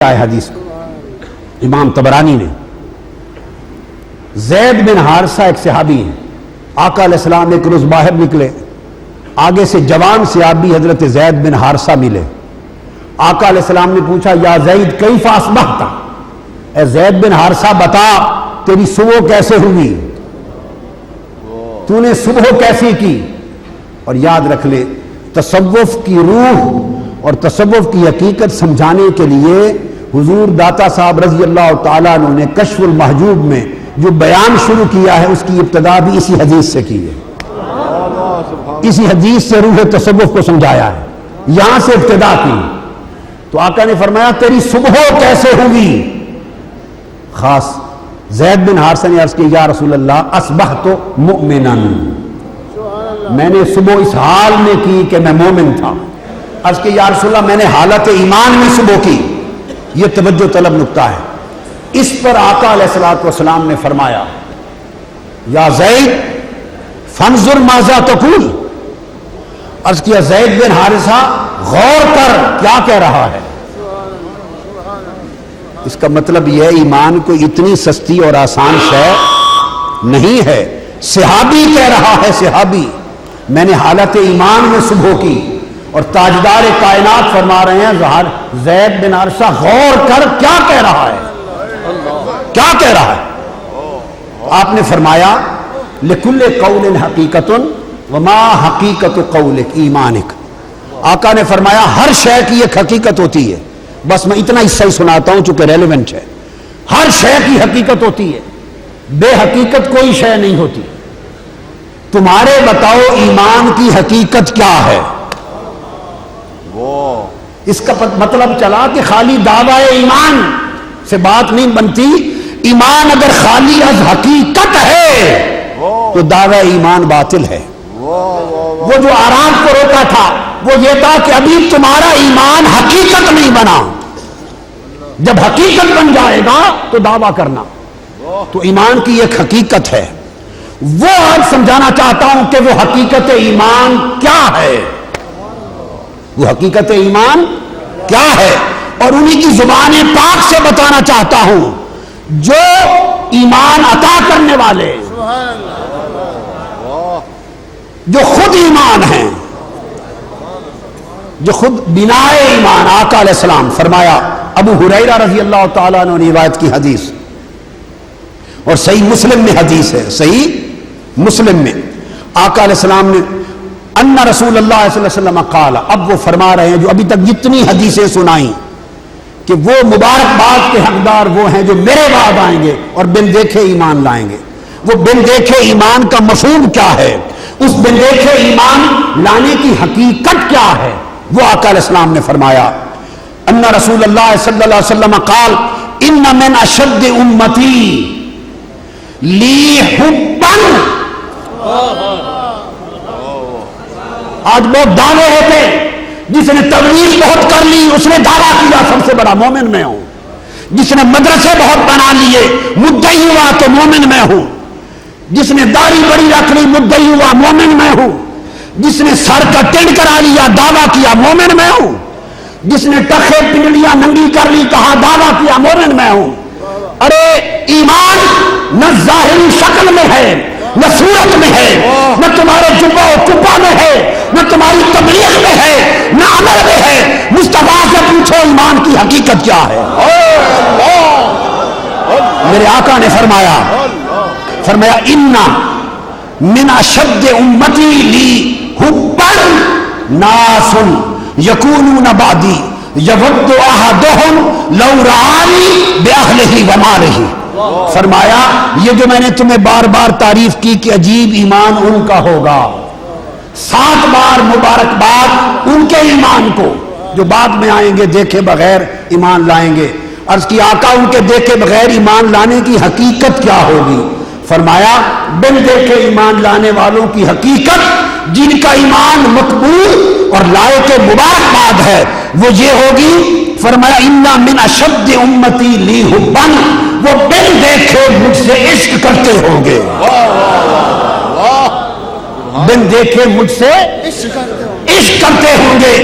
حدیث کو امام طبرانی نے زید بن حارثہ ایک صحابی ہیں، آقا علیہ السلام ایک روز باہر نکلے، آگے سے جوان صحابی حضرت زید بن حارثہ ملے۔ آقا علیہ السلام نے پوچھا یا زید کیف اصبحت، اے زید بن حارثہ بتا تیری صبح کیسے ہوئی، تو نے صبح کیسے کی۔ اور یاد رکھ لے تصوف کی روح اور تصوف کی حقیقت سمجھانے کے لیے حضور داتا صاحب رضی اللہ تعالیٰ عنہ نے کشف المحجوب میں جو بیان شروع کیا ہے اس کی ابتدا بھی اسی حدیث سے کی ہے، اسی حدیث سے روح تصوف کو سمجھایا ہے، یہاں سے ابتدا کی۔ تو آقا نے فرمایا تیری صبح کیسے ہوئی، خاص زید بن حارثہ نے عرض کی یا رسول اللہ اصبحت مؤمنا، میں نے صبح اس حال میں کی کہ میں مومن تھا۔ عرض کی یا رسول اللہ میں نے حالت ایمان میں صبح کی۔ یہ توجہ طلب نکتہ ہے۔ اس پر آقا علیہ السلام نے فرمایا یا زید فانظر ماذا تقول، عرض کیا زید بن حارثہ غور کر کیا کہہ رہا ہے۔ اس کا مطلب یہ ایمان کو اتنی سستی اور آسان شے نہیں ہے۔ صحابی کہہ رہا ہے، صحابی میں نے حالت ایمان میں صبح کی، اور تاجدار کائنات فرما رہے ہیں زید بن حارثہ غور کر کیا کہہ رہا ہے، کیا کہہ رہا ہے۔ آپ نے فرمایا لکل قول حقیقت وما حقیقت قولک ایمانک، آقا نے فرمایا ہر شے کی ایک حقیقت ہوتی ہے، بس میں اتنا حصہ ہی سناتا ہوں چونکہ ریلیونٹ ہے۔ ہر شے کی حقیقت ہوتی ہے، بے حقیقت کوئی شے نہیں ہوتی۔ تمہارے بتاؤ ایمان کی حقیقت کیا ہے۔ اس کا مطلب چلا کہ خالی دعوی ایمان سے بات نہیں بنتی، ایمان اگر خالی از حقیقت ہے تو دعوی ایمان باطل ہے۔ وہ جو آرام کو روکا تھا وہ یہ تھا کہ ابھی تمہارا ایمان حقیقت نہیں بنا، جب حقیقت بن جائے گا تو دعویٰ کرنا۔ تو ایمان کی ایک حقیقت ہے، وہ آج سمجھانا چاہتا ہوں کہ وہ حقیقت ایمان کیا ہے، وہ حقیقت ایمان کیا ہے، اور انہی کی زبان پاک سے بتانا چاہتا ہوں جو ایمان عطا کرنے والے، جو خود ایمان ہیں، جو خود بنائے ایمان۔ آقا علیہ السلام فرمایا، ابو ہریرہ رضی اللہ تعالیٰ عنہ نے روایت کی حدیث، اور صحیح مسلم میں حدیث ہے، صحیح مسلم میں آقا علیہ السلام نے ان رسول اللہ صلی اللہ علیہ وسلم قال، اب وہ فرما رہے ہیں جو ابھی تک جتنی حدیثیں سنائیں کہ وہ مبارکباد کے حقدار وہ ہیں جو میرے بعد آئیں گے اور بن دیکھے ایمان لائیں گے۔ وہ بن دیکھے ایمان کا مفہوم کیا ہے، اس بن دیکھے ایمان لانے کی حقیقت کیا ہے، وہ آقا علیہ السلام نے فرمایا ان رسول اللہ صلی اللہ علیہ وسلم قال ان من اشد امتی لی حبا۔ آج بہت دعوے ہوتے، جس نے تبلیغ بہت کر لی اس نے دعویٰ کیا سب سے بڑا مومن میں ہوں، جس نے مدرسے بہت بنا لیے مدعی ہوا کہ مومن میں ہوں، جس نے داڑھی بڑی رکھ لی مدعی ہوا مومن میں ہوں، جس نے سر کا ٹینڈ کرا لیا دعویٰ کیا مومن میں ہوں، جس نے ٹخے پنڈلیاں ننگی کر لی کہا دعویٰ کیا مومن میں ہوں۔ ارے ایمان نہ ظاہری شکل میں ہے، نہ صورت میں ہے، نہ تمہارے جبہ و کپا میں ہے، نہ تمہاری تبلیغ میں ہے، نہ عمل میں ہے۔ مصطفیٰ سے پوچھو ایمان کی حقیقت کیا ہے۔ میرے آقا نے فرمایا انا من اشد امتی لی حبا ناس یکونون بعدی یود احدہم لو رعانی باہلہ ومالہ۔ فرمایا یہ جو میں نے تمہیں بار بار تعریف کی کہ عجیب ایمان ان کا ہوگا، 7 بار مبارکباد ان کے ایمان کو جو بعد میں آئیں گے دیکھے بغیر ایمان لائیں گے۔ عرض کی آقا ان کے دیکھے بغیر ایمان لانے کی حقیقت کیا ہوگی؟ فرمایا بن دیکھے ایمان لانے والوں کی حقیقت جن کا ایمان مقبول اور لائق مبارکباد ہے وہ یہ ہوگی۔ فرمایا انا من اشد امتی لی حبا، وہ بن دیکھے مجھ سے عشق کرتے ہوں گے، بن دیکھے مجھ سے عشق کرتے ہوں گے۔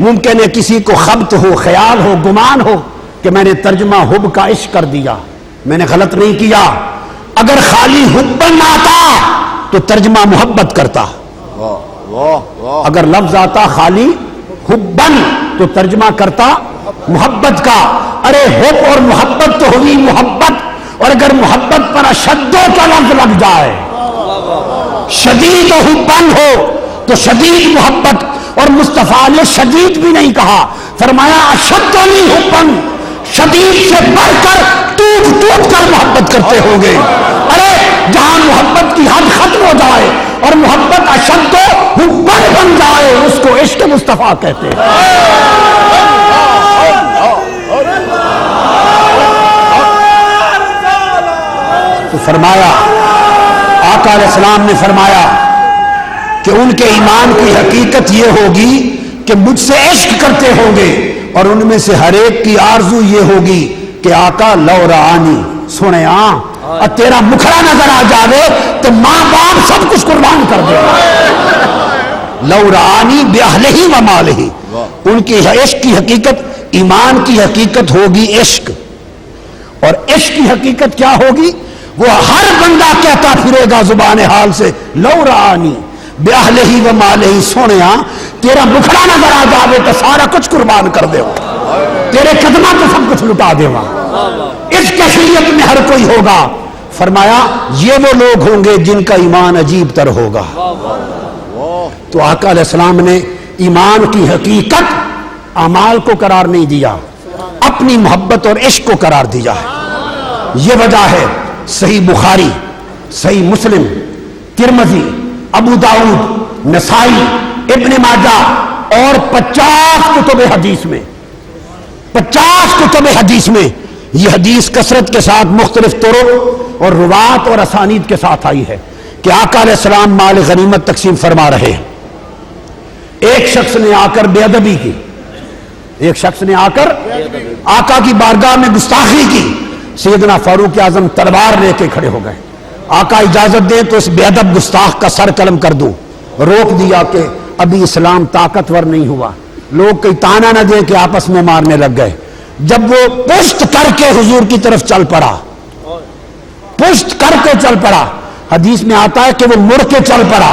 ممکن ہے کسی کو خبط ہو، خیال ہو، گمان ہو کہ میں نے ترجمہ حب کا عشق کر دیا، میں نے غلط نہیں کیا. اگر خالی حبن آتا تو ترجمہ محبت کرتا، اگر لفظ آتا خالی حبن تو ترجمہ کرتا محبت کا. ارے حب اور محبت تو ہوئی محبت، اور اگر محبت پر اشد کا لفظ لگ جائے، شدید حبن ہو تو شدید محبت، اور مصطفیٰ نے شدید بھی نہیں کہا، فرمایا اشد حبن، شدید سے بڑھ کر ٹوٹ ٹوٹ کر محبت کرتے ہوں گے. ارے جہاں محبت کی حد ختم ہو جائے اور محبت اشد حبن بن جائے اس کو عشق مصطفیٰ کہتے ہیں. تو فرمایا آقا علیہ السلام نے فرمایا کہ ان کے ایمان کی حقیقت یہ ہوگی کہ مجھ سے عشق کرتے ہوں گے، اور ان میں سے ہر ایک کی آرزو یہ ہوگی کہ آقا لو رعانی، سنے اور تیرا مکھڑا نظر آ جاوے تو ماں باپ سب کچھ قربان کر دے. لو رعانی بأہلہ و مالہ، ان کی عشق کی حقیقت، ایمان کی حقیقت ہوگی عشق. اور عشق کی حقیقت کیا ہوگی؟ وہ ہر بندہ کہتا پھرے گا زبان حال سے لو رعانی بأہلہ و مالہ، سونیا تیرا مکھڑا نظر آ جاوے تو سارا کچھ قربان کر دے، تیرے قدمہ تو سب کچھ لٹا دے. اس کیفیت میں ہر کوئی ہوگا. فرمایا یہ وہ لوگ ہوں گے جن کا ایمان عجیب تر ہوگا. تو آقا علیہ السلام نے ایمان کی حقیقت اعمال کو قرار نہیں دیا، اپنی محبت اور عشق کو قرار دیا ہے. یہ وجہ ہے صحیح بخاری، صحیح مسلم، ترمذی، ابو داؤد، نسائی، ابن ماجہ اور 50 کتب حدیث میں، 50 کتب حدیث میں یہ حدیث کثرت کے ساتھ مختلف طرق اور روات اور اسانید کے ساتھ آئی ہے کہ آقا علیہ السلام مال غنیمت تقسیم فرما رہے ہیں. ایک شخص نے آ کر بے ادبی کی، ایک شخص نے آ کر آقا کی بارگاہ میں گستاخی کی. سیدنا فاروق اعظم تلوار لے کے کھڑے ہو گئے. آقا اجازت دیں تو اس بے ادب گستاخ کا سر قلم کر دوں. روک دیا کہ ابھی اسلام طاقتور نہیں ہوا، لوگ کوئی تانا نہ دیں کہ آپس میں مارنے لگ گئے. جب وہ پشت کر کے حضور کی طرف چل پڑا، پشت کر کے چل پڑا، حدیث میں آتا ہے کہ وہ مڑ کے چل پڑا،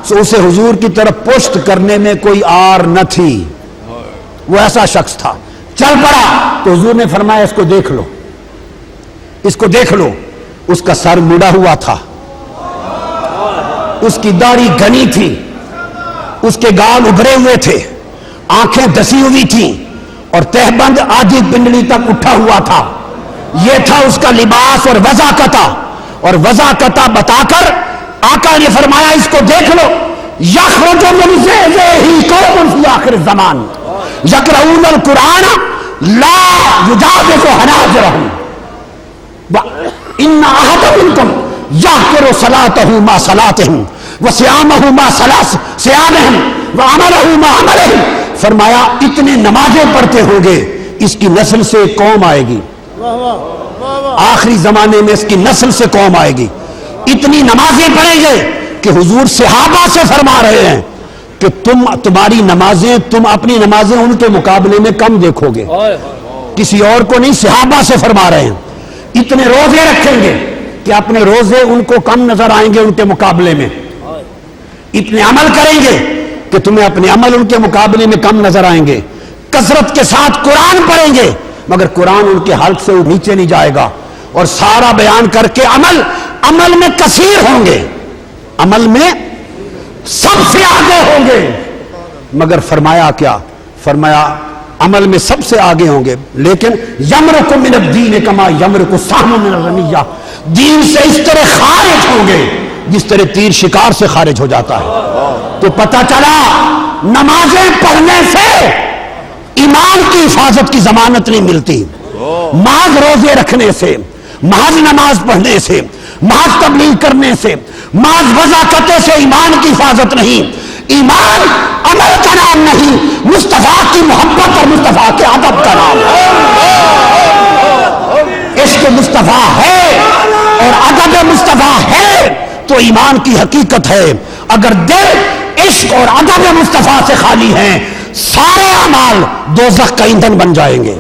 تو اسے حضور کی طرف پشت کرنے میں کوئی آر نہ تھی. وہ ایسا شخص تھا، چل پڑا تو حضور نے فرمایا اس کو دیکھ لو، اس کو دیکھ لو. اس کا سر مڑا ہوا تھا، اس کی داڑھی گھنی تھی، اس کے گال ابھرے ہوئے تھے، آنکھیں دسی ہوئی تھیں، اور تہبند آدھی پنڈلی تک اٹھا ہوا تھا. یہ تھا اس کا لباس اور وضاقتہ. اور وضاقتہ بتا کر آقا نے فرمایا اس کو دیکھ لو، یخرج من ذیہ قوم فی آخر الزمان یقرؤون القرآن لا یجاوز حناجرہم ان احد منکم یحقر صلاتہ ما صلاتہم وصیامہ ما صیامہم وعملہ ما عملہم. فرمایا اتنے نمازیں پڑھتے ہوں گے، اس کی نسل سے قوم آئے گی، آخری زمانے میں اس کی نسل سے قوم آئے گی. اتنی نمازیں پڑھیں گے کہ حضور صحابہ سے فرما رہے ہیں کہ تمہاری نمازیں، تم اپنی نمازیں ان کے مقابلے میں کم دیکھو گے، کسی اور کو نہیں، صحابہ سے فرما رہے ہیں. اتنے روزے رکھیں گے کہ اپنے روزے ان کو کم نظر آئیں گے ان کے مقابلے میں. اتنے عمل کریں گے کہ تمہیں اپنے عمل ان کے مقابلے میں کم نظر آئیں گے. کثرت کے ساتھ قرآن پڑھیں گے مگر قرآن ان کے حلق سے نیچے نہیں جائے گا. اور سارا بیان کر کے عمل میں کثیر ہوں گے، عمل میں سب سے آگے ہوں گے. مگر فرمایا کیا؟ فرمایا عمل میں سب سے آگے ہوں گے، لیکن یمرق من الدین کما یمرق السهم من الرمیہ، دین سے اس طرح خارج ہوں گے جس طرح تیر شکار سے خارج ہو جاتا ہے. تو پتہ چلا نمازیں پڑھنے سے ایمان کی حفاظت کی ضمانت نہیں ملتی، محض روزے رکھنے سے، محض نماز پڑھنے سے، محض تبلیغ کرنے سے، محض وضاقتیں سے ایمان کی حفاظت نہیں. ایمان عمل کا نام نہیں، مصطفیٰ کی محبت اور مصطفیٰ کے ادب کا نام ہے. عشق مصطفیٰ ہے اور ادب مصطفیٰ ہے تو ایمان کی حقیقت ہے. اگر دل عشق اور ادب مصطفیٰ سے خالی ہیں، سارے اعمال دوزخ کا ایندھن بن جائیں گے.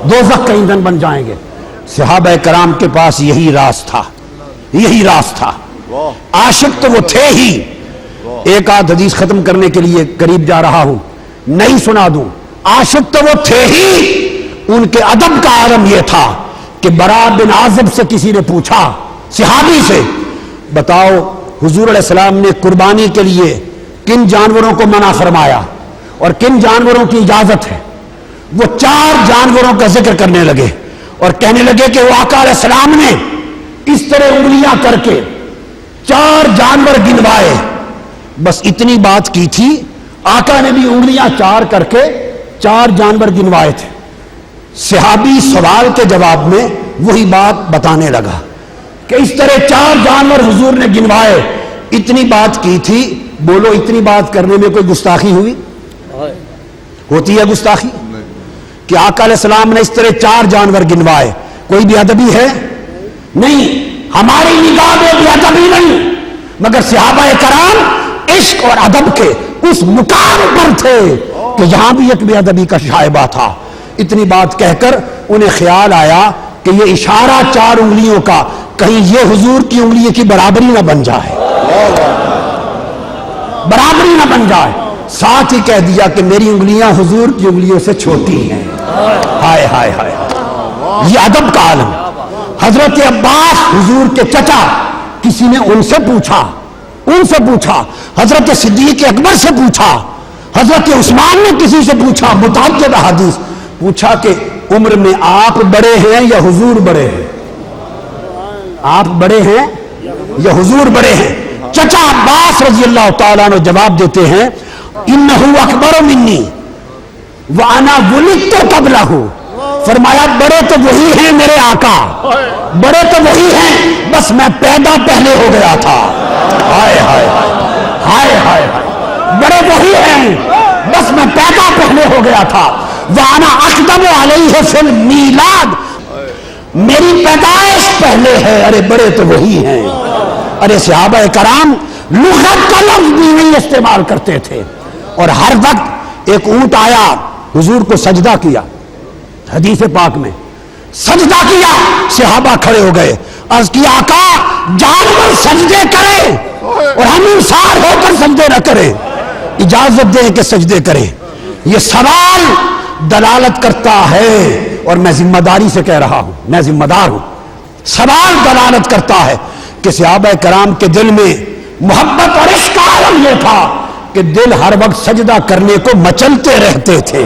دوزخ کا ایندھن بن جائیں گے۔ صحابہ کرام کے پاس یہی راز تھا، یہی راز تھا۔ عاشق تو وہ تھے ہی۔ ایک آدھ حدیث ختم کرنے کے لیے قریب جا رہا ہوں، نہیں سنا دوں۔ عاشق تو وہ تھے ہی، ان کے ادب کا عالم یہ تھا کہ برا بن عازب سے کسی نے پوچھا، صحابی سے، بتاؤ حضور علیہ السلام نے قربانی کے لیے کن جانوروں کو منع فرمایا اور کن جانوروں کی اجازت ہے؟ وہ 4 جانوروں کا ذکر کرنے لگے اور کہنے لگے کہ وہ آقا علیہ السلام نے اس طرح انگلیاں کر کے 4 جانور گنوائے، بس اتنی بات کی تھی۔ آقا نے بھی انگلیاں 4 کر کے 4 جانور گنوائے تھے۔ صحابی سوال کے جواب میں وہی بات بتانے لگا کہ اس طرح 4 جانور حضور نے گنوائے، اتنی بات کی تھی۔ بولو اتنی بات کرنے میں کوئی گستاخی ہوئی؟ ہوتی ہے گستاخی کہ آقا علیہ السلام نے اس طرح 4 جانور گنوائے، کوئی بے ادبی ہے؟ نہیں، ہماری نگاہ میں بے ادبی نہیں، مگر صحابہ کرام عشق اور ادب کے اس مقام پر تھے کہ یہاں بھی ایک بے ادبی کا شائبہ تھا۔ اتنی بات کہہ کر انہیں خیال آیا کہ یہ اشارہ 4 انگلیوں کا کہیں یہ حضور کی انگلی کی برابری نہ بن جائے، برابری نہ بن جائے۔ ساتھ ہی کہہ دیا کہ میری انگلیاں حضور کی انگلیوں سے چھوٹی ہیں۔ ہائے ہائے ہائے، یہ ادب کا عالم۔ حضرت عباس حضور کے چچا، کسی نے ان سے پوچھا، حضرت صدیق اکبر سے پوچھا، حضرت عثمان نے کسی سے پوچھا، متعدد احادیث پوچھا کہ عمر میں آپ بڑے ہیں یا حضور بڑے ہیں؟ آپ بڑے ہیں یا حضور بڑے ہیں؟ چچا عباس رضی اللہ تعالیٰ عنہ جواب دیتے ہیں، انہو اکبر منی وانا ولدت قبلہ، فرمایا بڑے تو وہی ہیں میرے آقا، بڑے تو وہی ہیں، بس میں پیدا پہلے ہو گیا تھا۔ ہائے ہائے ہائے ہائے، بڑے وہی ہیں، بس میں پیدا پہلے ہو گیا تھا۔ وانا اقدم علیہ فی المیلاد، میری پیدائش پہلے ہے۔ ارے بڑے تو وہی ہیں۔ ارے صحابہ کرام لغت کا لفظ بھی نہیں استعمال کرتے تھے، اور ہر وقت ایک اونٹ آیا، حضور کو سجدہ کیا، حدیث پاک میں سجدہ کیا، صحابہ کھڑے ہو گئے، عرض کیا آقا جانور سجدے کرے اور ہم انسان ہو کر سجدے نہ کریں، اجازت دیں کہ سجدے کریں۔ یہ سوال دلالت کرتا ہے، اور میں ذمہ داری سے کہہ رہا ہوں، میں ذمہ دار ہوں، سوال دلالت کرتا ہے کہ صحابہ کرام کے دل میں محبت اور عشق کا عالم یہ تھا کہ دل ہر وقت سجدہ کرنے کو مچلتے رہتے تھے،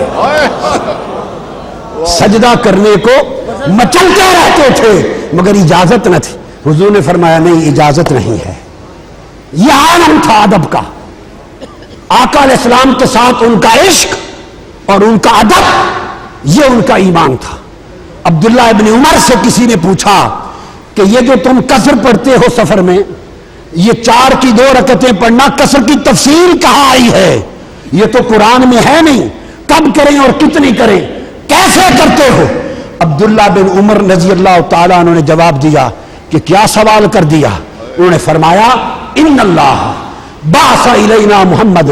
سجدہ کرنے کو مچلتے رہتے تھے، مگر اجازت نہ تھی۔ حضور نے فرمایا نہیں، اجازت نہیں ہے۔ یہ عالم تھا ادب کا۔ آقا علیہ السلام کے ساتھ ان کا عشق اور ان کا ادب، یہ ان کا ایمان تھا۔ عبداللہ ابن عمر سے کسی نے پوچھا کہ یہ جو تم قصر پڑھتے ہو سفر میں، یہ 4 کی 2 رکعتیں پڑھنا، قصر کی تفصیل کہاں آئی ہے؟ یہ تو قرآن میں ہے نہیں، کب کریں اور کتنی کریں، کیسے کرتے ہو؟ عبداللہ بن عمر رضی اللہ تعالیٰ عنہ نے جواب دیا کہ کیا سوال کر دیا؟ انہوں نے فرمایا ان اللہ بعث الینا محمد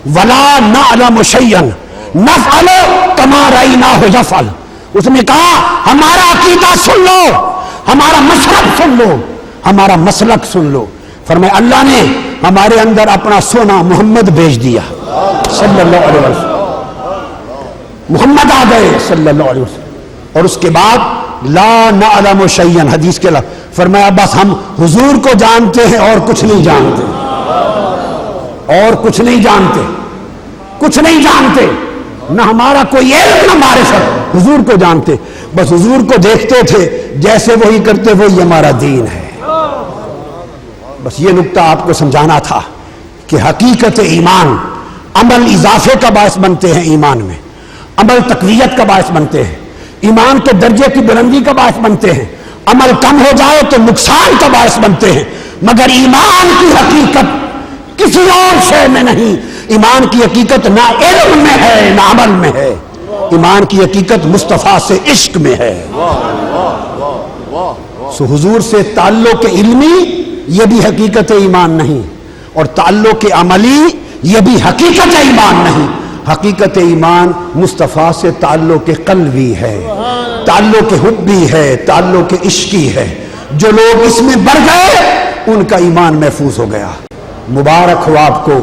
ولا نعلم شیئا نفعل کما رأیناہ یفعل۔ اس نے کہا ہمارا عقیدہ سن لو، ہمارا مشرب سن لو، ہمارا مسلک سن لو۔ فرمایا اللہ نے ہمارے اندر اپنا سونا محمد بھیج دیا صلی اللہ علیہ وسلم، محمد آ گئے صلی اللہ علیہ وسلم، اور اس کے بعد لا نعلم شیئا، حدیث کے لفظ، فرمایا بس ہم حضور کو جانتے ہیں اور کچھ نہیں جانتے، اور کچھ نہیں جانتے، کچھ نہیں جانتے، نہ ہمارا کوئی علم نہ معرفت، حضور کو جانتے، بس حضور کو دیکھتے تھے، جیسے وہی کرتے وہی ہمارا دین ہے۔ بس یہ نقطہ آپ کو سمجھانا تھا کہ حقیقت ایمان، عمل اضافے کا باعث بنتے ہیں، ایمان میں عمل تقویت کا باعث بنتے ہیں، ایمان کے درجے کی بلندی کا باعث بنتے ہیں، عمل کم ہو جائے تو نقصان کا باعث بنتے ہیں، مگر ایمان کی حقیقت کسی اور شے میں نہیں۔ ایمان کی حقیقت نہ علم میں ہے نہ عمل میں ہے، ایمان کی حقیقت مصطفیٰ سے عشق میں ہے۔ سو حضور سے تعلق علمی یہ بھی حقیقت ایمان نہیں، اور تعلق عملی یہ بھی حقیقت ایمان نہیں۔ حقیقت ایمان مصطفیٰ سے تعلق قلبی ہے۔ تعلق حبی ہے، تعلق عشقی ہے. جو لوگ اس میں بڑھ گئے ان کا ایمان محفوظ ہو گیا. مبارک ہو آپ کو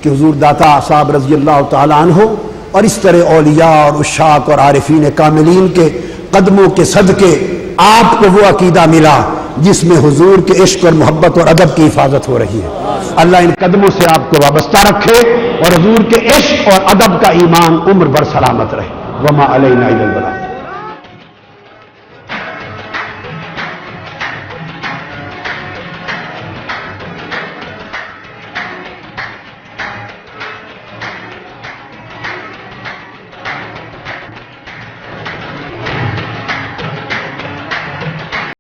کہ حضور داتا صاحب رضی اللہ تعالیٰ عنہ اور اس طرح اولیاء اور عشاق اور عارفین کاملین کے قدموں کے صدقے آپ کو وہ عقیدہ ملا جس میں حضور کے عشق اور محبت اور ادب کی حفاظت ہو رہی ہے. اللہ ان قدموں سے آپ کو وابستہ رکھے اور حضور کے عشق اور ادب کا ایمان عمر بھر سلامت رہے. وما علینا الا البلاغ.